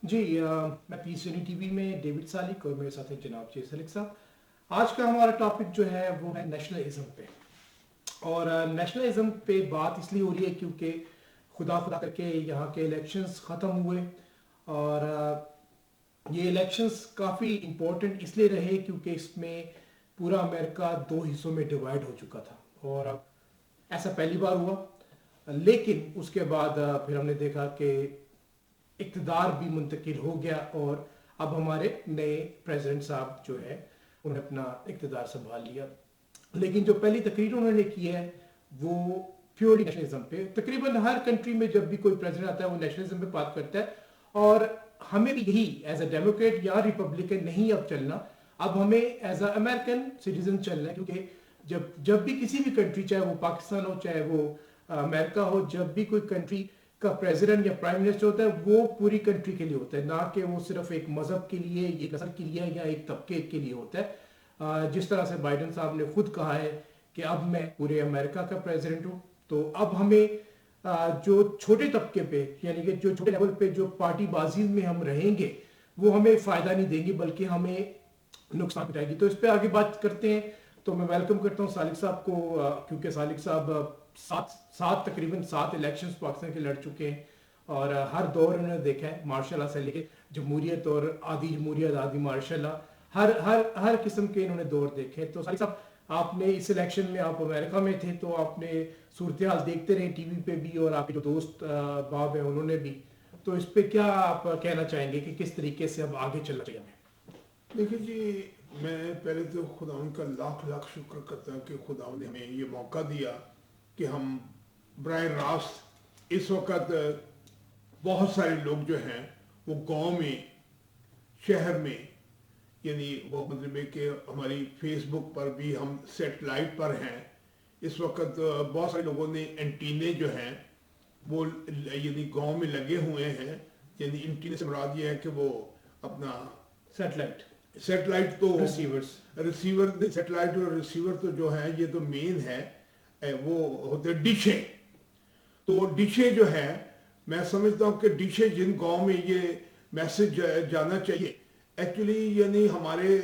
جی میں پی C T V میں David سالک اور میرے ساتھ ہیں جناب جے سالک صاحب. آج کا ہمارا ٹاپک جو ہے وہ ہے نیشنلزم پہ. اور نیشنلزم پہ بات اس لیے ہو رہی ہے کیونکہ خدا کر کے یہاں کے الیکشنز ختم ہوئے. اور یہ الیکشنز کافی امپورٹنٹ اس لیے رہے کیونکہ اس میں پورا امریکہ دو حصوں میں ڈیوائڈ ہو چکا تھا. اور ایسا پہلی بار ہوا، لیکن اس کے بعد پھر ہم نے دیکھا کہ اقتدار بھی منتقل ہو گیا اور اب ہمارے نئے پریزیڈنٹ صاحب جو ہے انہوں نے اپنا اقتدار سنبھال لیا. لیکن جو پہلی تقریر انہوں نے کی ہے وہ پیورلی نیشنلزم پہ. تقریباً ہر کنٹری میں جب بھی کوئی پریزیڈنٹ آتا ہے وہ نیشنلزم پہ بات کرتا ہے. اور ہمیں بھی یہی ایز اے ڈیموکریٹ یا ریپبلکن نہیں اب چلنا، اب ہمیں ایز اے امریکن سٹیزن چلنا ہے. کیونکہ جب بھی کسی بھی کنٹری، چاہے وہ پاکستان ہو چاہے وہ امریکہ ہو، جب بھی کوئی کنٹری کا پریزیڈنٹ یا پرائم منسٹر ہوتا ہے وہ پوری کنٹری کے لیے ہوتا ہے، نہ کہ وہ صرف ایک مذہب کے لیے، ایک نسل کے لیے یا ایک طبقے کے لیے ہوتا ہے. جس طرح سے بائیڈن صاحب نے خود کہا ہے کہ اب میں پورے امریکہ کا پریزیڈنٹ ہوں، تو اب ہمیں جو چھوٹے طبقے پہ، یعنی کہ جو چھوٹے لیول پہ جو پارٹی بازی میں ہم رہیں گے وہ ہمیں فائدہ نہیں دیں گی بلکہ ہمیں نقصان پہنچائے گی. تو اس پہ آگے بات کرتے ہیں. تو میں ویلکم کرتا ہوں سالک صاحب کو، کیونکہ سالک صاحب تقریباً 7 الیکشنز پاکستان کے لڑ چکے ہیں اور ہر دور انہوں نے دیکھا ہے، مارشل لا سے لے کے جمہوریت اور آدھی جمہوریت، آدھی مارشل لا، ہر قسم کے انہوں نے دور دیکھے. تو سالک صاحب، آپ نے اس الیکشن میں، آپ امریکہ میں تھے تو آپ نے صورتحال دیکھتے رہے ٹی وی پہ بھی اور آپ کے جو دوست باب ہیں انہوں نے بھی. تو اس پہ کیا آپ کہنا چاہیں گے کہ کس طریقے سے اب آگے چلنا چاہیے ہمیں؟ دیکھیے جی، میں پہلے تو خداوند کا لاکھ لاکھ شکر کرتا ہوں کہ خداوند نے ہمیں یہ موقع دیا کہ ہم براہ راست اس وقت بہت سارے لوگ جو ہیں وہ گاؤں میں، شہر میں، یعنی وہ مطلب ہے کہ ہماری فیس بک پر بھی ہم سیٹلائٹ پر ہیں. اس وقت بہت سارے لوگوں نے اینٹینے جو ہیں وہ یعنی گاؤں میں لگے ہوئے ہیں. یعنی اینٹینے سے مراد یہ ہے کہ وہ اپنا سیٹلائٹ تو ریسیور، سیٹلائٹ اور ریسیور تو جو ہے یہ تو مین ہے، وہ ہوتے ڈشیں. تو وہ ڈشیں جو ہے، میں سمجھتا ہوں کہ ڈشیں جن گاؤں میں یہ میسج جانا چاہیے، ایکچولی یعنی ہمارے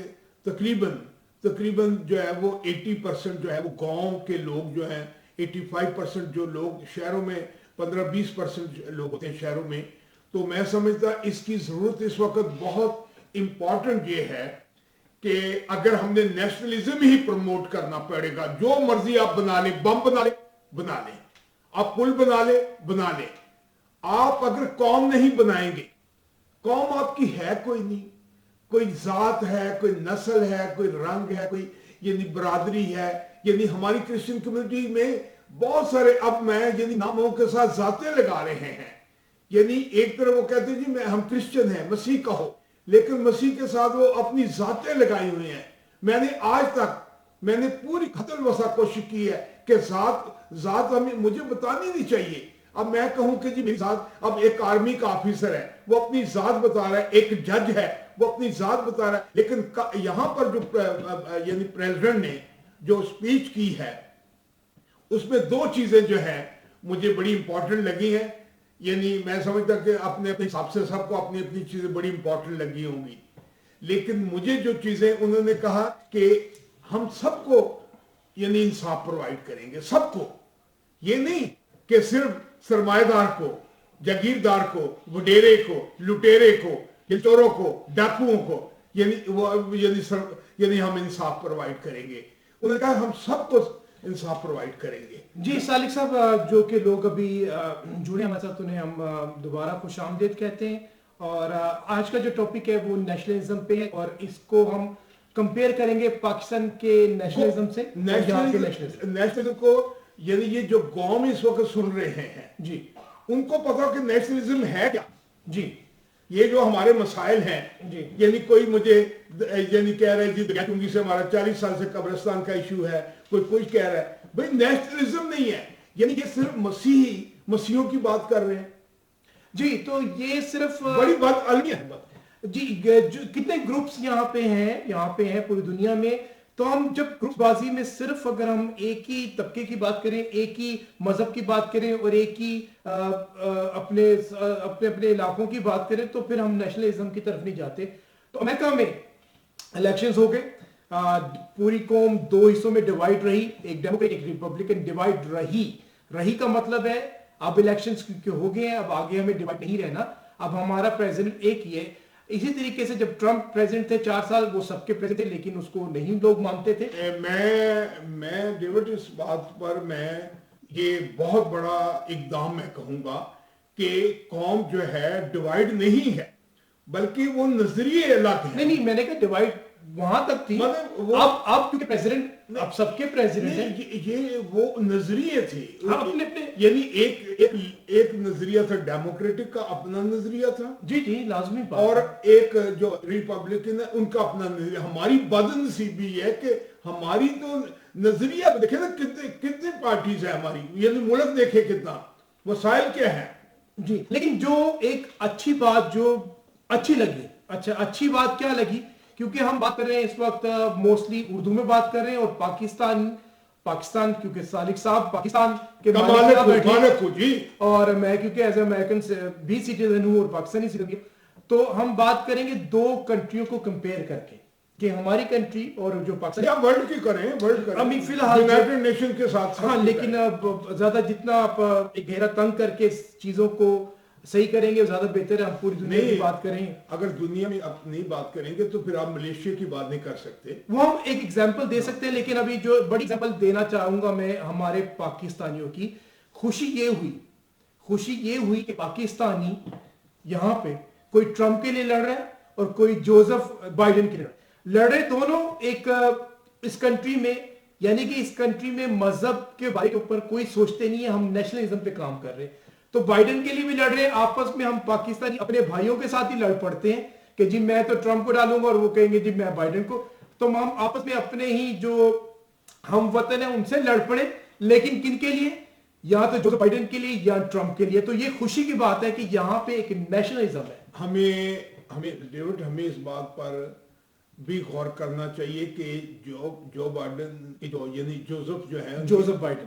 تقریباً جو ہے وہ 80% جو ہے وہ گاؤں کے لوگ جو ہیں، 85% جو لوگ شہروں میں، 15-20% لوگ ہوتے ہیں شہروں میں. تو میں سمجھتا اس کی ضرورت اس وقت بہت امپورٹنٹ یہ ہے کہ اگر ہم نے نیشنلزم ہی پروموٹ کرنا پڑے گا، جو مرضی آپ بنا لیں، بم بنا لیں، آپ پل بنا لیں، آپ اگر قوم نہیں بنائیں گے، قوم آپ کی ہے کوئی نہیں. کوئی ذات ہے، کوئی نسل ہے، کوئی رنگ ہے، کوئی یعنی برادری ہے. یعنی ہماری کرسچن کمیونٹی میں بہت سارے، اب میں یعنی ناموں کے ساتھ ذاتیں لگا رہے ہیں. یعنی ایک طرح وہ کہتے ہیں جی ہم کرسچن ہیں، مسیح کہو، لیکن مسیح کے ساتھ وہ اپنی ذاتیں لگائی ہوئی ہیں. میں نے آج تک پوری خطر وسا کوشش کی ہے کہ ذات ہمیں مجھے بتانی نہیں چاہیے. اب میں کہوں کہ جی میری ذات، اب ایک آرمی کا آفیسر ہے وہ اپنی ذات بتا رہا ہے، ایک جج ہے وہ اپنی ذات بتا رہا ہے. لیکن یہاں پر جو یعنی پریزیڈنٹ نے جو سپیچ کی ہے اس میں 2 چیزیں جو ہیں مجھے بڑی امپورٹنٹ لگی ہیں. یعنی میں سمجھتا کہ اپنے حساب سے سب کو اپنی چیزیں بڑی امپورٹنٹ لگی ہوں گی. لیکن مجھے جو چیزیں انہوں نے کہا کہ ہم سب کو یعنی انصاف پرووائڈ کریں گے، سب کو. یہ نہیں کہ صرف سرمایہ دار کو، جاگیردار کو، وڈیرے کو، لٹیرے کو، چوروں کو، ڈاکوؤں کو یعنی ہم انصاف پرووائڈ کریں گے. انہوں نے کہا ہم سب کو انصاف پرووائڈ کریں گے. جی سالک صاحب، جو کہ لوگ ابھی جڑے ہمارے ساتھ انہیں ہم دوبارہ خوش آمدید کہتے ہیں. اور آج کا جو ٹاپک ہے وہ نیشنلزم پہ ہے اور اس کو ہم کمپیئر کریں گے پاکستان کے نیشنلزم سے. نیشنلزم کو یعنی یہ جو گاؤں میں اس وقت سن رہے ہیں جی، ان کو پتا کہ نیشنلزم ہے کیا. جی، یہ جو ہمارے مسائل ہیں، جی، یعنی کوئی مجھے یعنی کہہ رہے جی گیٹنگی سے ہمارا 40 سال سے قبرستان کا ایشو ہے، کوئی کچھ کہہ رہا ہے. بھئی نیشنلزم نہیں ہے، یعنی یہ صرف مسیحوں کی بات کر رہے ہیں. جی، تو یہ صرف بڑی بات الگ ہے. جی، کتنے گروپس یہاں پہ ہیں پوری دنیا میں. تو ہم جب گروپ بازی میں صرف اگر ہم ایک ہی طبقے کی بات کریں, ایک ہی مذہب کی بات کریں اور ایک ہی اپنے اپنے علاقوں کی بات کریں تو پھر ہم نیشنلزم کی طرف نہیں جاتے. تو امریکہ میں الیکشنز ہو گئے, پوری قوم دو حصوں میں ڈیوائڈ رہی, ایک ڈیموکریٹ ایک ریپبلکن ڈیوائڈ رہی کا مطلب ہے اب الیکشنز ہو گئے ہیں, اب آگے ہمیں ڈیوائڈ نہیں رہنا, اب ہمارا پریزیڈنٹ ایک ہی ہے. اسی طریقے سے جب ٹرمپ پریزیڈنٹ تھے 4 سال, وہ سب کے پریزیڈنٹ تھے لیکن اس کو نہیں لوگ مانتے تھے. میں ڈیوڈ اس بات پر میں یہ بہت بڑا اقدام میں کہوں گا کہ قوم جو ہے ڈیوائڈ نہیں ہے بلکہ وہ نظریے الگ ہیں. نہیں میں نے کہا ڈیوائڈ وہاں تک تھی, اب کیونکہ پریزیڈنٹ اب سب کے پریزیڈنٹ ہیں, یہ وہ نظریے تھے اپنے یعنی ایک نظریہ تھا ڈیموکریٹک کا اپنا نظریہ تھا, جی لازمی بات, اور ایک جو ریپبلکن ہے ان کا اپنا نظریہ. ہماری بدنصیبی ہے کہ ہماری تو نظریہ دیکھیں نا کتنے پارٹیز ہیں ہماری, یعنی ملک دیکھے کتنا, وسائل کیا ہے. جی لیکن جو ایک اچھی بات جو اچھی لگی, اچھی بات کیا لگی, کیونکہ ہم بات کر رہے ہیں اس وقت موسٹلی اردو میں بات کر رہے ہیں, اور پاکستان کیونکہ سالک صاحب پاکستان کے مالک کو جی, اور میں کیونکہ ایز اے امریکن بھی سٹیزن ہوں اور پاکستانی سٹیزن, تو ہم بات کریں گے دو کنٹریوں کو کمپیئر کر کے کہ ہماری کنٹری اور جو پاکستان, یا ورلڈ کی کریں ابھی فی الحال یونائیٹڈ نیشن کے ساتھ, ہاں لیکن زیادہ جتنا آپ ایک گہرا تنگ کر کے چیزوں کو صحیح کریں گے زیادہ بہتر ہے. ہم پوری دنیا کی بات کریں, اگر دنیا میں اپنی بات کریں گے تو پھر آپ ملیشیا کی بات نہیں کر سکتے. وہ ہم ایک ایگزامپل دے سکتے ہیں, لیکن ابھی جو بڑی ایگزامپل دینا چاہوں گا میں ہمارے پاکستانیوں کی, خوشی یہ ہوئی کہ پاکستانی یہاں پہ کوئی ٹرمپ کے لیے لڑ رہا ہے اور کوئی جوزف بائیڈن کے لیے لڑ رہے, دونوں ایک اس کنٹری میں, یعنی کہ اس کنٹری میں مذہب کے بارے کے اوپر کوئی سوچتے نہیں ہے, ہم نیشنلزم پہ کام کر رہے ہیں. تو بائیڈن کے لیے بھی لڑ رہے ہیں, آپس میں ہم پاکستانی اپنے بھائیوں کے ساتھ ہی لڑ پڑتے ہیں کہ جی میں تو ٹرمپ کو ڈالوں گا اور وہ کہیں گے جی میں بائیڈن کو, تو ہم آپس میں اپنے ہی جو ہم وطن ہیں ان سے لڑ پڑے, لیکن کن کے لیے, یا تو جو بائیڈن کے لیے یا ٹرمپ کے لیے. تو یہ خوشی کی بات ہے کہ یہاں پہ ایک نیشنلزم ہے. ہمیں اس بات پر بھی غور کرنا چاہیے کہ جو بائیڈن یعنی جوزف بائیڈن,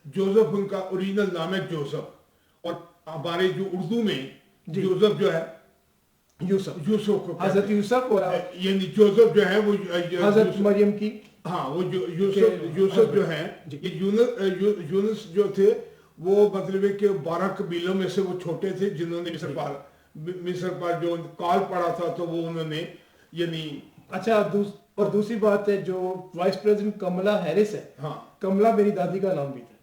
جوزف ان کا اوریجنل نام ہے جوزف, اور ہمارے جو اردو میں جوزف جو ہے یوسف حضرت یوسف, اور یعنی جوزف جو ہے وہ حضرت مریم کی, ہاں وہ یوسف جو ہیں, یونس جو تھے وہ مطلب ہے کہ 12 قبیلوں میں سے وہ چھوٹے تھے جنہوں نے مصر پر جو کال پڑا تھا تو وہ انہوں نے یعنی. اچھا اور دوسری بات ہے جو وائس پریزیڈنٹ کملا ہیرس ہے, ہاں کملا میری دادی کا نام بھی تھا,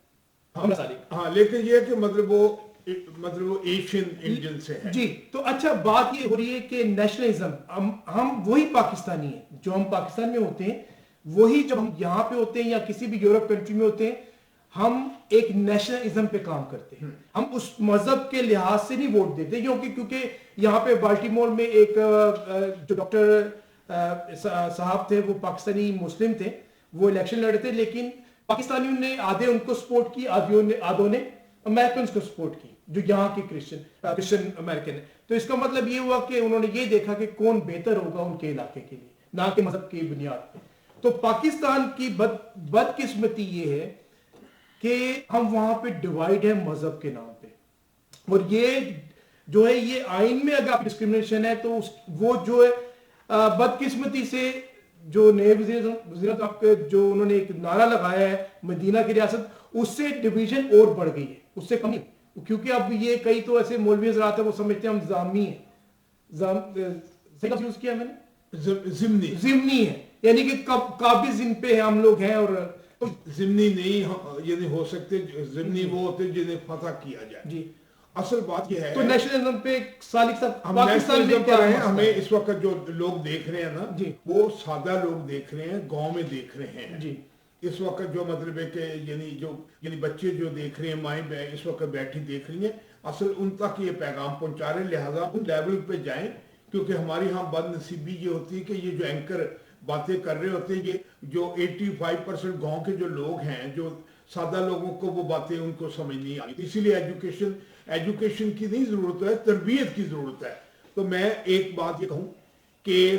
ہاں لیکن یہ کہ مطلب وہ ایشین انڈین سے ہے. جی تو اچھا بات یہ ہو رہی ہے کہ نیشنلزم, ہم وہی پاکستانی ہیں جو ہم پاکستان میں ہوتے ہیں, وہی جب ہم یہاں پہ ہوتے ہیں یا کسی بھی یورپ کنٹری میں ہوتے ہیں, ہم ایک نیشنلزم پہ کام کرتے ہیں. ہم اس مذہب کے لحاظ سے نہیں ووٹ دیتے, کیونکہ یہاں پہ بالٹیمور میں ایک جو ڈاکٹر صاحب تھے وہ پاکستانی مسلم تھے, وہ الیکشن لڑے تھے, لیکن پاکستانیوں نے آدھے ان کو سپورٹ کی, آدھوں نے امریکنز کو سپورٹ کی جو یہاں کے کرسچن امریکن ہیں. تو اس کا مطلب یہ ہوا کہ انہوں نے یہ دیکھا کہ کون بہتر ہوگا ان کے علاقے کے لیے, نہ کہ مذہب کی بنیاد پہ. تو پاکستان کی بدقسمتی یہ ہے کہ ہم وہاں پہ ڈیوائیڈ ہے مذہب کے نام پہ, اور یہ جو ہے یہ آئین میں اگر ڈسکریمنیشن ہے تو وہ جو ہے بدقسمتی سے جو نئے وزیر جو انہوں نے ایک نعرہ لگایا ہے مدینہ کی ریاست, اس سے ڈویژن اور بڑھ گئی ہے, اس سے کم نہیں, کیونکہ اب یہ کئی تو ایسے مولوی حضرات ہیں وہ سمجھتے ہیں ہم ضامی ہیں, صحیح لفظ یوز کیا میں نے, ضمنی ہے, یعنی کہ قابض ان پہ ہم لوگ ہیں, اور ضمنی نہیں یعنی ہو سکتے, ضمنی وہ ہوتے جنہیں فتح کیا جائے. جی اصل بات یہ ہے تو نیشنلزم پہ سالک صاحب پاکستان میں کیا ہے, ہمیں اس وقت جو لوگ دیکھ رہے ہیں نا وہ سادہ لوگ دیکھ رہے ہیں, گاؤں میں دیکھ رہے ہیں. جی اس وقت جو مطلب ہے کہ یعنی بچے جو دیکھ رہے ہیں, مائیں اس وقت بیٹھی دیکھ رہی ہیں, اصل ان تک یہ پیغام پہنچا رہے ہیں, لہٰذا ان لیول پہ جائیں, کیونکہ ہماری ہاں بد نصیبی یہ ہوتی ہے کہ یہ جو اینکر باتیں کر رہے ہوتے ہیں, یہ جو 85% گاؤں کے جو لوگ ہیں, جو سادہ لوگوں کو وہ باتیں ان کو سمجھ نہیں آتی. اسی لیے ایجوکیشن کی نہیں ضرورت ہے, تربیت کی ضرورت ہے. تو میں ایک بات یہ کہوں کہ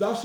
10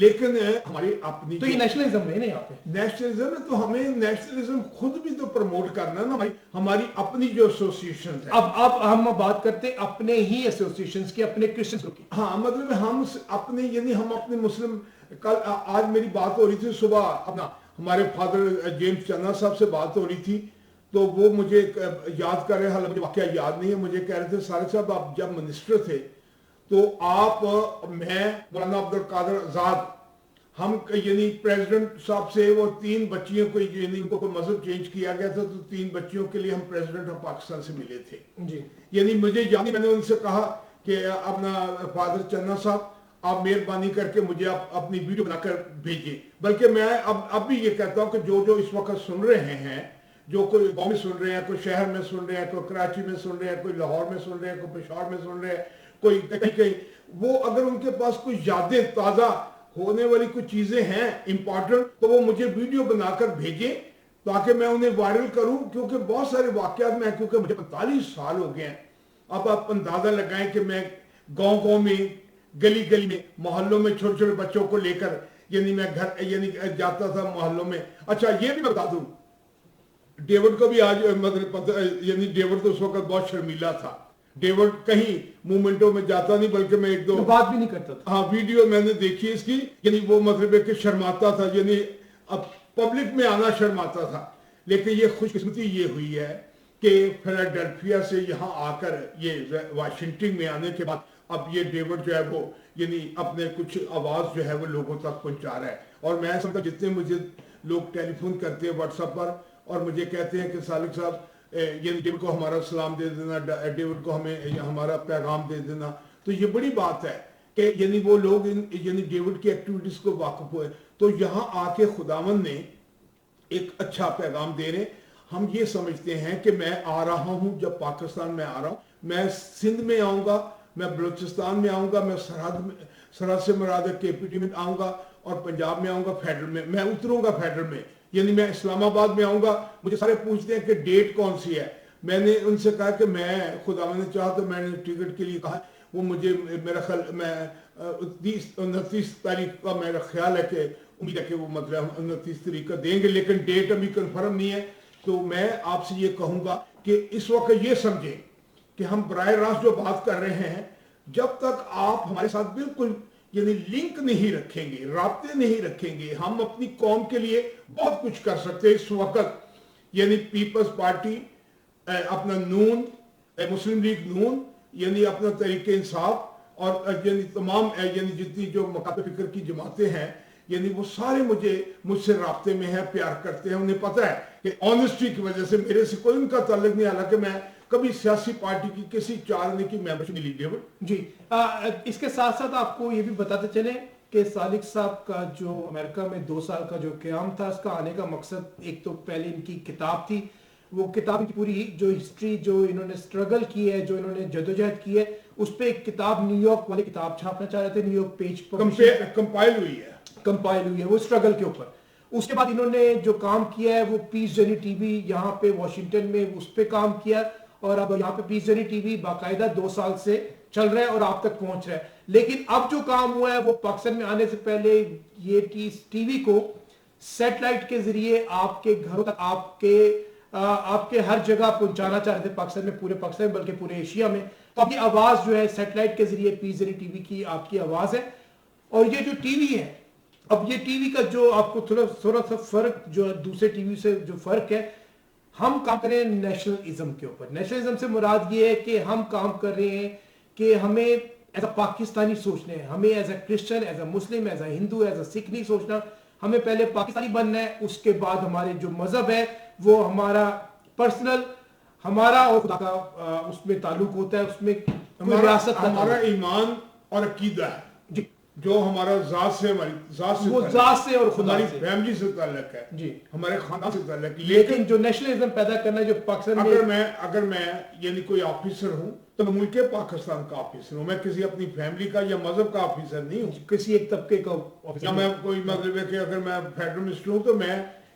لیکن ہماری اپنی تو یہ نیشنلزم ہے نا یہاں پہ. نیشنلزم ہے تو ہمیں نیشنلزم خود بھی تو پروموٹ کرنا نا بھائی. ہماری اپنی جو ایسوسیشن ہے, اب ہم بات کرتے ہیں اپنے ہی ایسوسیشنز کی, اپنے کرسچنز گروپ کی. ہاں مطلب ہم اپنے یعنی ہم اپنے مسلم, کل آج میری بات ہو رہی تھی صبح, اپنا ہمارے فادر جیمز چنا صاحب سے بات ہو رہی تھی, تو وہ مجھے یاد کر رہے ہیں, حالانکہ واقعہ یاد نہیں ہے, مجھے کہہ رہے تھے سارق صاحب آپ جب منسٹر تھے تو آپ, میں, مولانا عبد القادر آزاد, ہم یعنی پریزیڈنٹ صاحب سے وہ 3 بچیوں کو, یعنی ان کو کوئی مذہب چینج کیا گیا تھا تو 3 بچیوں کے لیے ہم پریزیڈنٹ آف پاکستان سے ملے تھے. جی یعنی مجھے یاد, میں نے ان سے کہا کہ اپنا فادر چنا صاحب آپ مہربانی کر کے مجھے اپنی ویڈیو بنا کر بھیجیں. بلکہ میں اب بھی یہ کہتا ہوں کہ جو اس وقت سن رہے ہیں, جو کوئی گاؤں میں سن رہے ہیں, کوئی شہر میں سن رہے ہیں, کوئی کراچی میں سن رہے ہیں, کوئی لاہور میں سن رہے ہیں, کوئی پشاور میں سن رہے ہیں, کوئی کہیں, وہ اگر ان کے پاس کوئی یادیں تازہ ہونے والی کوئی چیزیں ہیں امپورٹنٹ, تو وہ مجھے ویڈیو بنا کر بھیجیں تاکہ میں انہیں وائرل کروں. کیونکہ بہت سارے واقعات میں, کیونکہ مجھے 45 سال ہو گئے ہیں, اب آپ اندازہ لگائیں کہ میں گاؤں میں, گلی میں, محلوں میں چھوٹے چھوٹے بچوں کو لے کر, یعنی میں گھر یعنی جاتا تھا محلوں میں. اچھا یہ بھی بتا دوں, ڈیوڈ کو بھی آج مطلب پتہ, یعنی ڈیوڈ تو اس وقت بہت شرمیلا تھا. ڈیوڈ کہیں مومنٹوں میں جاتا نہیں, بلکہ میں 1-2 بات بھی نہیں کرتا تھا. ہاں ویڈیو میں نے دیکھی اس کی, یعنی وہ مطلب ہے کہ شرماتا تھا, یعنی اب پبلک میں آنا شرماتا تھا. لیکن یہ خوش قسمتی یہ ہوئی ہے کہ فیلاڈیلفیا سے یہاں آ کر یہ واشنگٹن میں آنے کے بعد اب یہ ڈیوڈ جو ہے وہ یعنی اپنے کچھ آواز جو ہے وہ لوگوں تک پہنچا رہا ہے. اور میں سمجھتا جتنے مجھے لوگ ٹیلی فون کرتے ہیں واٹس ایپ پر اور مجھے کہتے ہیں کہ سالک صاحب یعنی ڈیوڈ کو ہمارا سلام دے دینا, ڈیوڈ کو ہمیں ہمارا پیغام دے دینا, تو یہ بڑی بات ہے کہ یعنی وہ لوگ یعنی ڈیوڈ کی ایکٹیویٹیز کو واقف ہوئے. تو یہاں آ کے خداوند نے ایک اچھا پیغام دے رہے. ہم یہ سمجھتے ہیں کہ میں آ رہا ہوں, جب پاکستان میں آ رہا ہوں, میں سندھ میں آؤں گا, میں بلوچستان میں آؤں گا, میں سرحد سے مراد KPT میں آؤں گا, اور پنجاب میں آؤں گا, فیڈرل میں اتروں گا فیڈرل میں, یعنی میں اسلام آباد میں آؤں گا. مجھے سارے پوچھتے ہیں کہ ڈیٹ کون سی ہے. میں نے ان سے کہا کہ میں خداوند نے چاہا تو میں نے ٹکٹ کے لیے کہا, وہ مجھے میرا خیال میں 29 تاریخ کا میرا خیال ہے کہ امید ہے کہ وہ مطلب 29 تاریخ کا دیں گے, لیکن ڈیٹ ابھی کنفرم نہیں ہے. تو میں آپ سے یہ کہوں گا کہ اس وقت یہ سمجھیں کہ ہم براہ راست جو بات کر رہے ہیں, جب تک آپ ہمارے ساتھ بالکل یعنی لنک نہیں رکھیں گے, رابطے نہیں رکھیں گے, ہم اپنی قوم کے لیے بہت کچھ کر سکتے ہیں اس وقت. یعنی پیپلز پارٹی, اپنا نون, مسلم لیگ نون, یعنی اپنا تحریک انصاف, اور یعنی تمام یعنی جتنی جو مکاتب فکر کی جماعتیں ہیں, یعنی وہ سارے مجھ سے رابطے میں ہیں, پیار کرتے ہیں. انہیں پتہ ہے کہ آنیسٹی کی وجہ سے میرے سے کوئی ان کا تعلق نہیں, حالانکہ میں کبھی سیاسی پارٹی کی کسی چارنے کی ممبرشپ نہیں لی. ڈیوڈ جی, اس کے ساتھ ساتھ آپ کو یہ بھی بتاتے چلیں کہ سالک صاحب کا جو امریکہ میں 2 سال کا جو قیام تھا, اس کا آنے کا مقصد ایک تو پہلے ان کی کتاب تھی, وہ کتاب کی پوری جو ہسٹری جو انہوں نے سٹرگل کی ہے, جو انہوں نے جدوجہد کی ہے, اس پہ ایک کتاب نیو یارک والے کتاب چھاپنا چاہ رہے تھے, نیو یارک پیج کمپائل ہوئی ہے وہ سٹرگل کے اوپر. اس کے بعد انہوں نے جو کام کیا ہے وہ پیس جرنی ٹی وی یہاں پہ واشنگٹن میں اس پہ کام کیا, اور اب یہاں پہ پیس جرنی ٹی وی باقاعدہ 2 سال سے چل رہا ہے اور آپ تک پہنچ رہا ہے. لیکن اب جو کام ہوا ہے وہ پاکستان میں آنے سے پہلے یہ ٹی وی کو سیٹلائٹ کے ذریعے آپ کے گھروں تک, آپ کے ہر جگہ پہنچانا چاہ رہے تھے پاکستان میں, پورے پاکستان میں بلکہ پورے ایشیا میں. تو آپ کی آواز جو ہے سیٹلائٹ کے ذریعے پیس جرنی ٹی وی کی آپ کی آواز ہے. اور یہ جو ٹی وی ہے, اب یہ ٹی وی کا جو آپ کو تھوڑا سا فرق جو دوسرے ٹی وی سے جو فرق ہے, ہم کام کر رہے ہیں نیشنلزم کے اوپر. نیشنلزم سے مراد یہ ہے کہ ہم کام کر رہے ہیں کہ ہمیں ایز اے پاکستانی سوچنا ہے, ہمیں as a Christian, as a Muslim, as a Hindu, as a Sikh نہیں سوچنا. ہمیں پہلے پاکستانی بننا ہے, اس کے بعد ہمارے جو مذہب ہے وہ ہمارا پرسنل, ہمارا اور خدا کا اس میں تعلق ہوتا ہے, اس میں کوئی ریاست کا ہمارا ایمان اور عقیدہ ہے جی, جو ہمارا ذات سے, ہماری ذات سے اور خدا ہماری فیملی سے تعلق ہے جی, ہمارے خاندان سے تعلق. لیکن جو نیشنلزم پیدا کرنا ہے جو پاکستان میں, اگر میں یعنی کوئی آفیسر ہوں تو میں ملک پاکستان کا آفیسر ہوں, میں کسی اپنی فیملی کا یا مذہب کا آفیسر نہیں ہوں, کسی ایک طبقے کا یا میں کوئی مطلب ہے کہ اگر میں فیڈرل منسٹر ہوں تو میں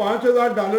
$5,000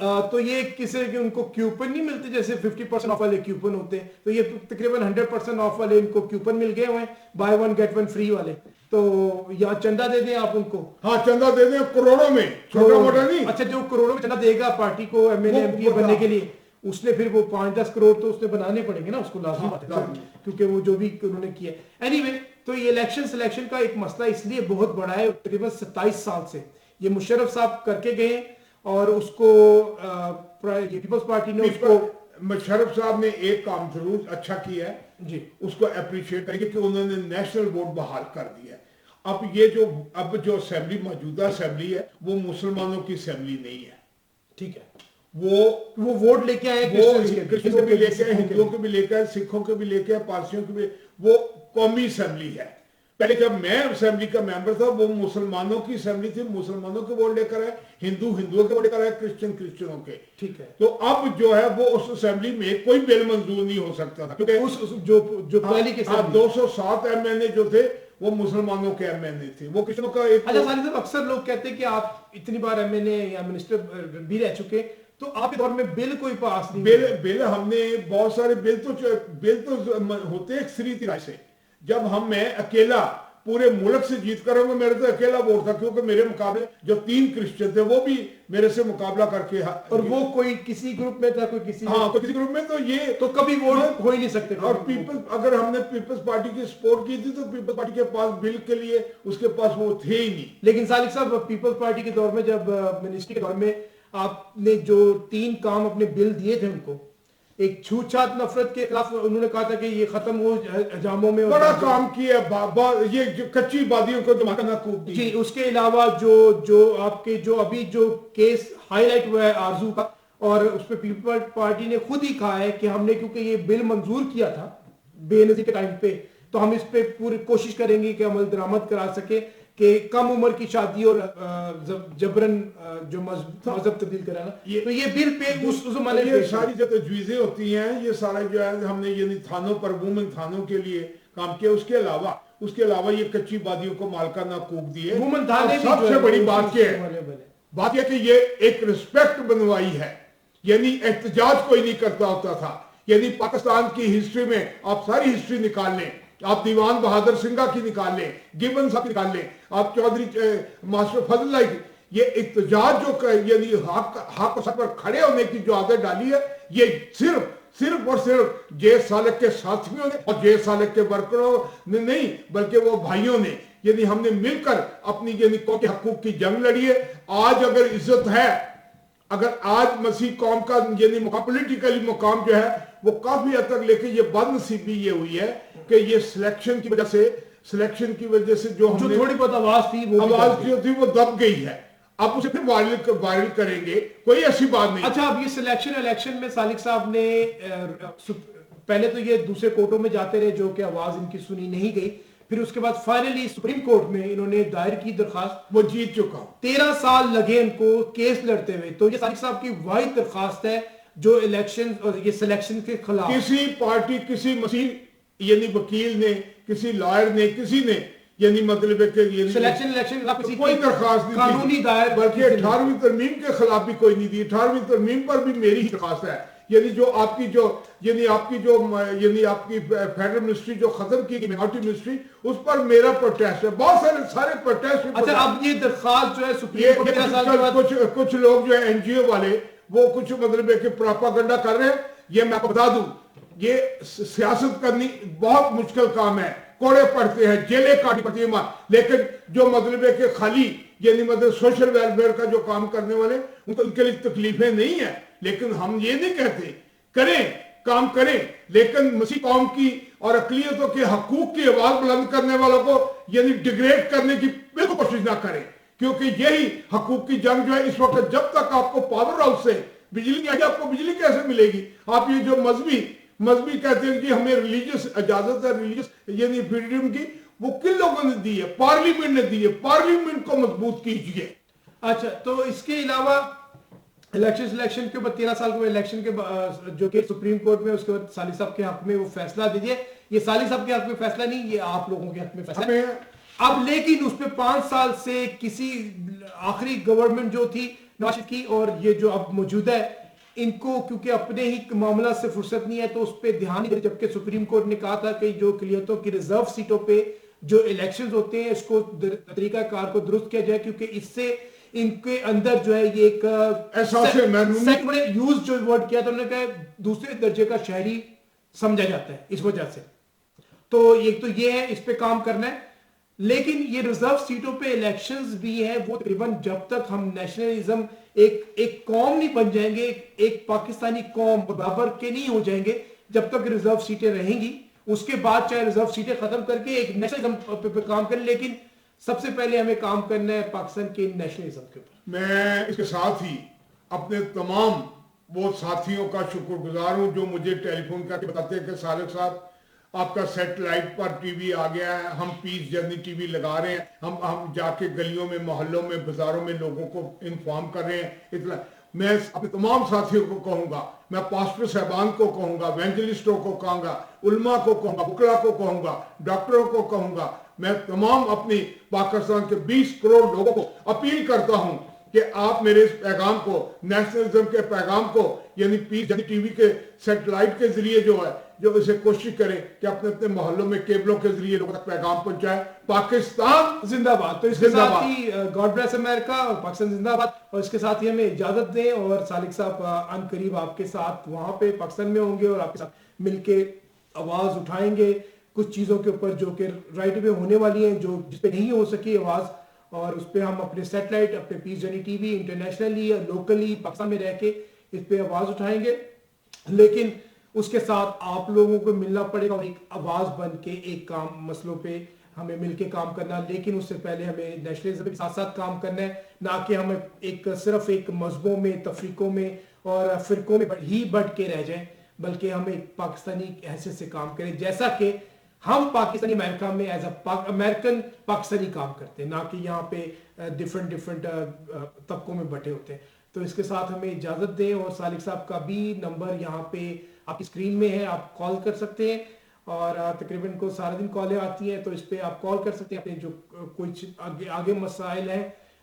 تو یہ کسی کہ ان کو کیوپن نہیں ملتے جیسے 50% آف والے کیوپن ہوتے ہیں, تو یہ تقریباً 100% آف والے ان کو کیوپن مل گئے ہوئے ہیں, buy one get one free والے. تو یا چندہ دے دیں آپ ان کو. ہاں چندہ دے دیں کروڑوں میں, چھوٹا موٹا نہیں. اچھا جو کروڑوں میں چندہ دے گا پارٹی کو M L A M P بننے کے لیے, اس نے پھر وہ 5-10 کروڑ تو اس نے بنانے پڑیں گے نا اس کو, لازمی بات ہے, کیونکہ وہ جو بھی انہوں نے کیا. اینی وے تو یہ الیکشن سلیکشن کا ایک مسئلہ اس لیے بہت بڑا ہے, تقریباً 27 سال سے یہ مشرف صاحب کر کے گئے, اور اس کو پیپلز پارٹی نے اس کو, مشرف صاحب نے ایک کام ضرور اچھا کیا ہے جی اس کو اپریشیٹ کریں گے کہ انہوں نے نیشنل بورڈ بحال کر دیا ہے. اب یہ جو اسمبلی موجودہ اسمبلی ہے وہ مسلمانوں کی اسمبلی نہیں ہے, ٹھیک ہے, وہ ووٹ لے کے آئے, کرسچن کے بھی لے کے آئے, ہندوؤں کے بھی لے کے آئے, سکھوں کے بھی لے کے آئے, پارسیوں کے بھی, وہ قومی اسمبلی ہے. پہلے جب میں اسمبلی کا ممبر تھا وہ مسلمانوں کی اسمبلی تھی, مسلمانوں کے ووٹ لے کر آئے, ہندوؤں کے ووٹ لے کر آئے, کرسچنوں کے. ٹھیک ہے. تو اب جو ہے وہ اس اسمبلی میں کوئی بل منظور نہیں ہو سکتا تھا, کیونکہ جو پہلی کے 207 ایم این اے جو تھے وہ مسلمانوں کے ایم این اے تھے, وہ کرسچنوں کا ایک. اچھا صالح صاحب, اکثر لوگ کہتے ہیں کہ آپ اتنی بار ایم این اے یا منسٹر بھی رہ چکے, تو آپ کے دور میں بل کوئی پاس نہیں. بل ہم نے بہت سارے بل تو ہوتے ایک سری طرح سے. جب میں اکیلا پورے ملک سے جیت کر ہوں, میرے تو اکیلا ووٹ تھا, کیونکہ میرے مقابلے جو 3 کرسچن تھے وہ بھی میرے سے مقابلہ کر کے, اور وہ کوئی کسی گروپ میں تھا, کوئی کسی گروپ میں, تو یہ تو کبھی ووٹ ہو ہی نہیں سکتے. اور اگر ہم نے پیپلز پارٹی کی سپورٹ کی تھی تو پیپلز پارٹی کے پاس بل کے لیے اس کے پاس وہ تھے ہی نہیں. لیکن صالح صاحب پیپلز پارٹی کے دور میں, جب منسٹری کے دور میں آپ نے جو 3 کام اپنے بل دیے تھے ان کو, ایک چھوت چھات نفرت کے خلاف انہوں نے کہا تھا کہ یہ ختم ہو حجاموں میں, بڑا کام کیا, یہ کچی بادیوں کو جمع کرنا خوب دی. جی, اس کے علاوہ جو آپ کے جو ابھی جو کیس ہائی لائٹ ہوا ہے آرزو کا, اور اس پہ پیپلز پارٹی نے خود ہی کہا ہے کہ ہم نے کیونکہ یہ بل منظور کیا تھا بے نظیر کے ٹائم پہ, تو ہم اس پہ پوری کوشش کریں گے کہ عمل درآمد کرا سکے کہ کم عمر کی شادی اور جبرن جو مذہب تبدیل کرانا, تو یہ بل پہ اس زمانے یہ ساری جو تجویزیں ہوتی ہیں, یہ سارا جو ہے ہم نے یعنی تھانوں پر وومن تھانوں کے لیے کام کیا. اس کے علاوہ یہ کچی بادیوں کو مالکانہ حقوق دیے. سب سے بڑی بات یہ کہ یہ ایک رسپیکٹ بنوائی ہے, یعنی احتجاج کوئی نہیں کرتا ہوتا تھا. یعنی پاکستان کی ہسٹری میں آپ ساری ہسٹری نکال لیں, آپ دیوان بہادر سنگھا کی نکال لیں, گیبن صاحب نکال لیں, آپ چودھری ماسٹر فضل اللہ کی, یہ احتجاج جو یعنی حق پر کھڑے ہونے کی جو عادت ڈالی ہے, یہ صرف اور صرف جے سالک کے ساتھیوں نے اور جے سالک کے ورکروں نے نہیں, بلکہ وہ بھائیوں نے, یعنی ہم نے مل کر اپنی یعنی قوم کے حقوق کی جنگ لڑی ہے. آج اگر عزت ہے, اگر آج مسیح قوم کا یعنی پولیٹیکلی مقام جو ہے وہ کافی حد تک, لیکن یہ بد نصیبی یہ ہوئی ہے کہ یہ سلیکشن کی وجہ سے جو تھوڑی بہت آواز تھی وہ دب گئی ہے. اب اسے پھر وائرل کریں گے, کوئی ایسی بات نہیں. اچھا, اب یہ الیکشن میں صالح صاحب نے پہلے تو یہ دوسرے کورٹوں میں جاتے رہے جو کہ آواز ان کی سنی نہیں گئی, پھر اس کے بعد فائنلی سپریم کورٹ میں انہوں نے دائر کی درخواست, وہ جیت چکا. 13 سال لگے ان کو کیس لڑتے ہوئے. تو یہ صالح صاحب کی واحد درخواست ہے جو الیکشن اور یہ سلیکشن کے خلاف. کسی پارٹی, کسی مسیح یعنی وکیل نے, کسی لائر نے, کسی نے یعنی مطلب ہے کہ سلیکشن کوئی درخواست نہیں قانونی دائر, بلکہ 18ویں ترمیم کے خلاف بھی کوئی نہیں دی. 18ویں ترمیم پر بھی میری ہی درخواست ہے. یعنی جو آپ کی فیڈرل منسٹری جو ختم کی مائنورٹی منسٹری, اس پر میرا پروٹیسٹ ہے. بہت سارے پروٹیسٹ. اچھا, اب یہ درخواست جو ہے سپریم کورٹ, کچھ لوگ جو ہے این جی او والے, وہ کچھ مطلب ہے کہ پراپاگنڈا کر رہے ہیں. یہ میں آپ کو بتا دوں, یہ سیاست کرنی بہت مشکل کام ہے. کوڑے پڑتے ہیں, جیلیں کاٹی پڑتی ہیں, لیکن جو مطلب ہے کہ خالی یعنی مطلب سوشل ویلفیئر کا جو کام کرنے والے, ان کے لیے تکلیفیں نہیں ہیں. لیکن ہم یہ نہیں کہتے کام کریں, لیکن مسیح قوم کی اور اقلیتوں کے حقوق کی آواز بلند کرنے والوں کو یعنی ڈیگریڈ کرنے کی بالکل کوشش نہ کریں. کیونکہ یہی حقوق کی جنگ جو ہے اس وقت, جب تک آپ کو پاور ہاؤس سے بجلی نہیں آئے, آپ کو بجلی کیسے ملے گی؟ آپ یہ جو مذہبی کہتے ہیں کہ ہمیں ریلیجس اجازت ہے, ریلیجس یعنی فریڈم کی, وہ کن لوگوں نے دی ہے؟ پارلیمنٹ نے دی ہے. پارلیمنٹ کو مضبوط کیجئے. اچھا, تو اس کے علاوہ الیکشن کے بعد 13 سال کے الیکشن کے جو کہ سپریم کورٹ میں اس کے بعد صالح صاحب کے حق میں وہ فیصلہ دیجئے. یہ صالح صاحب کے حق میں فیصلہ نہیں, یہ آپ لوگوں کے حق میں فیصلہ ہے. اب لیکن اس پہ 5 سال سے کسی آخری گورنمنٹ جو تھی نواشد کی اور یہ جو اب موجودہ ہے ان کو کیونکہ اپنے ہی معاملات سے فرصت نہیں ہے تو اس پہ دھیان نہیں، جبکہ سپریم کورٹ نے کہا تھا کہ جو اقلیتوں کی ریزرو سیٹوں پہ جو الیکشنز ہوتے ہیں اس کو طریقہ کار کو درست کیا جائے، کیونکہ اس سے ان کے اندر جو ہے یہ ایک سیکنڈ یوز جو ورڈ کیا تھا انہوں نے کہا دوسرے درجے کا شہری سمجھا جاتا ہے اس وجہ سے. تو ایک تو یہ ہے، اس پہ کام کرنا ہے. لیکن یہ ریزرو سیٹوں پہ الیکشنز بھی ہیں وہ تقریباً جب تک ہم نیشنلزم ایک قوم نہیں بن جائیں گے، ایک پاکستانی قوم برابر کے نہیں ہو جائیں گے، جب تک ریزرو سیٹیں رہیں گی. اس کے بعد چاہے ریزرو سیٹیں ختم کر کے ایک نیشنلزم پہ کام کریں، لیکن سب سے پہلے ہمیں کام کرنا ہے پاکستان کے نیشنلزم کے اوپر. میں اس کے ساتھ ہی اپنے تمام وہ ساتھیوں کا شکر گزار ہوں جو مجھے ٹیلی فون کر کے بتاتے ہیں کہ صادق صاحب آپ کا سیٹلائٹ پر ٹی وی آ گیا ہے، ہم پیس جرنی ٹی وی لگا رہے ہیں، ہم جا کے گلیوں میں، محلوں میں، بازاروں میں لوگوں کو انفارم کر رہے ہیں. اطلاع میں اپنے تمام ساتھیوں کو کہوں گا، میں پاسٹر صاحبان کو کہوں گا، ایونجلسٹوں کو کہوں گا، علماء کو کہوں گا، بکلا کو کہوں گا، ڈاکٹروں کو کہوں گا، میں تمام اپنی پاکستان کے 20 کروڑ لوگوں کو اپیل کرتا ہوں کہ آپ میرے اس پیغام کو، نیشنلزم کے پیغام کو، یعنی پیس ٹی وی کے سیٹلائٹ کے ذریعے جو ہے جو اسے کوشش کریں کہ اپنے اپنے محلوں میں کیبلوں کے ذریعے لوگوں تک پیغام پہنچائے. پاکستان زندہ باد. تو اس کے ساتھ ہی گاڈ بلیس امریکہ اور پاکستان زندہ باد. اور اس کے ساتھ ہی ہمیں اجازت دیں اور صادق صاحب ان قریب آپ کے ساتھ وہاں پہ پاکستان میں ہوں گے اور آپ کے ساتھ مل کے آواز اٹھائیں گے کچھ چیزوں کے اوپر جو کہ رائٹ وے ہونے والی ہیں، جو جس پہ نہیں ہو سکی آواز، اور اس پہ ہم اپنے سیٹلائٹ، اپنے پیس جرنی ٹی وی انٹرنیشنلی یا لوکلی پاکستان میں رہ کے اس پہ آواز اٹھائیں گے. لیکن اس کے ساتھ آپ لوگوں کو ملنا پڑے گا اور ایک آواز بن کے ایک کام مسئلوں پہ ہمیں مل کے کام کرنا. لیکن اس سے پہلے ہمیں نیشنلزم کے ساتھ ساتھ کام کرنا ہے، نہ کہ ہمیں صرف ایک مذہبوں میں، تفریقوں میں اور فرقوں میں ہی بٹ کے رہ جائیں، بلکہ ہم ایک پاکستانی حیثیت سے کام کریں، جیسا کہ ہم پاکستانی امریکہ میں ایز اے امریکن پاکستانی کام کرتے ہیں، نہ کہ یہاں پہ ڈفرنٹ طبقوں میں بٹے ہوتے ہیں. تو اس کے ساتھ ہمیں اجازت دیں. اور صادق صاحب کا بھی نمبر یہاں پہ آپ کی اسکرین میں ہے، آپ کال کر سکتے ہیں اور تقریباً کو سارا دن کالیں آتی ہیں، تو اس پہ آپ کال کر سکتے ہیں. اپنے جو کچھ آگے مسائل ہیں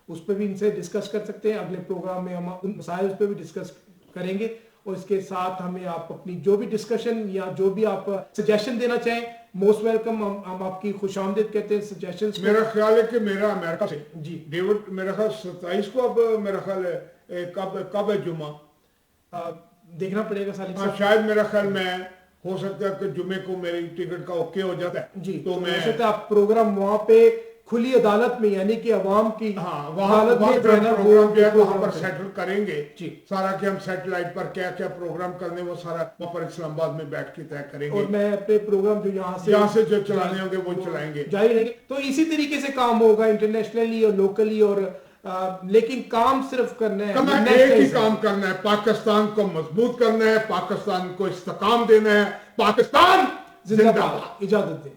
اس پہ بھی ان سے ڈسکس کر سکتے ہیں. اگلے پروگرام میں ہم ان مسائل اس پہ بھی ڈسکس کریں گے. اور اس کے ساتھ ہمیں آپ اپنی جو بھی ڈسکشن یا جو بھی آپ سجیشن دینا چاہیں، موسٹ ویلکم. ہم آپ کی خوش آمدید کہتے ہیں سجیشنز. میرا خیال ہے کہ میرا امریکہ سے جی ڈیوڈ میرا خیال 27 کو اب میرا خیال ہے کب ہے جمعہ دیکھنا پڑے گا صادق صاحب. شاید میرا خیال میں ہو سکتا ہے کہ جمعے کو میری ٹکٹ کا اوکے ہو جاتا ہے. جی تو میں آپ پروگرام وہاں پہ کھلی عدالت میں، یعنی کہ عوام کی عدالت میں پروگرام جو ہے وہاں پر سیٹل کریں گے. جی سارا کہ ہم سیٹلائٹ پر کیا کیا پروگرام کرنے وہ سارا وہاں پر اسلام آباد میں بیٹھ کے طے کریں گے. اور میں اپنے پروگرام جو یہاں سے جو چلانے ہوں گے وہ چلائیں گے، جاری رہیں گے. تو اسی طریقے سے کام ہوگا انٹرنیشنلی اور لوکلی. اور لیکن کام صرف کرنا ہے، ایک ہی کام کرنا ہے، پاکستان کو مضبوط کرنا ہے، پاکستان کو استحکام دینا ہے. پاکستان زندہ باد. اجازت دیں.